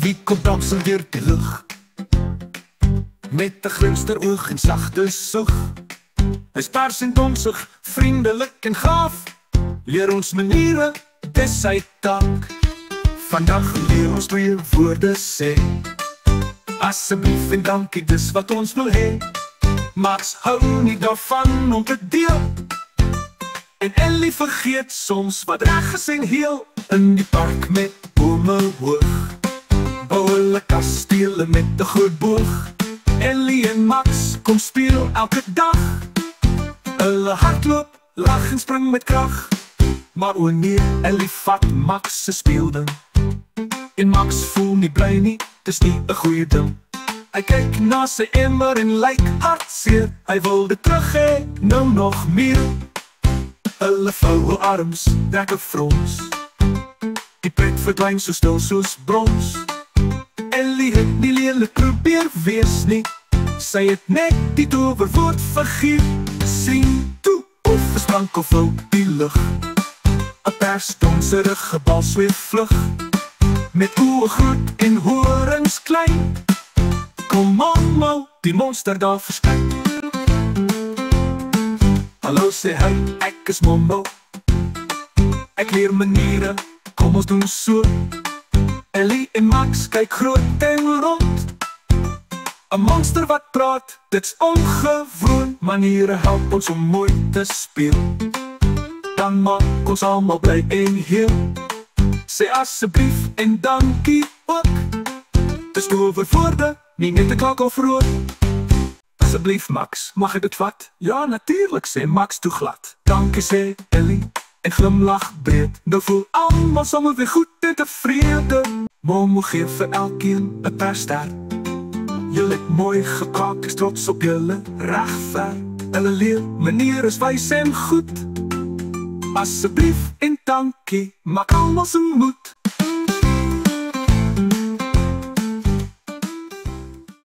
Wie komt dansen weer die lug? Met 'n glinsteroog en sagte sug. Hy's pers en donsig, vriendelik en gaaf. Leer ons maniere, dis sy taak. Vandag leer ons 2 woorde sê. Asseblief en dankie, dis wat ons wil hê. Max hou nie daarvan om te deel. En Ellie vergeet soms wat reg is en heel. In die park met bome hoog, bou hulle kastele met 'n groot boog. Ellie en Max kom speel elke dag. Hulle hardloop, lag en spring met krag. Maar o nee, Ellie vat Max se speelding. En Max voel nie bly nie, dis nie 'n goeie ding. Hy kyk na sy emmer en lyk hartseer. Hy wil dit terug hê, nou nog meer. Hulle vou hul arms, trek 'n frons. Die pret verdwyn so stil soos brons. Ellie het nie lelik probeer wees nie. Sy het net die towerwoord vergeet. Sing toe of versprank of vul die lug. 'n persdonserige bal sweef vlug. Met oë groot en horings klein. Kom Momo, die monster daar verskyn. Hallo sê hy, ek is Momo. Ek leer maniere, kom ons doen so. Ellie en Max kyk groot en rond. 'n monster wat praat, dit's ongewoon. Maniere help ons om mooi te speel. Dan maak ons almal bly en heel. Sê asseblief en dankie ook. Dis towerwoorde, nie net 'n klank of rood. Asseblief Max, mag ek dit vat? Ja, natuurlijk, sê Max toe glad. Dankie sê Ellie en glimlach breed. Nou voel almal sommer weer goed en tevrede. Momo gee vir elkeen 'n persster. Julle het mooi gekaak, is trots op julle regver. Hulle leer maniere is wys en goed. Asseblief en dankie, maak almal se moed.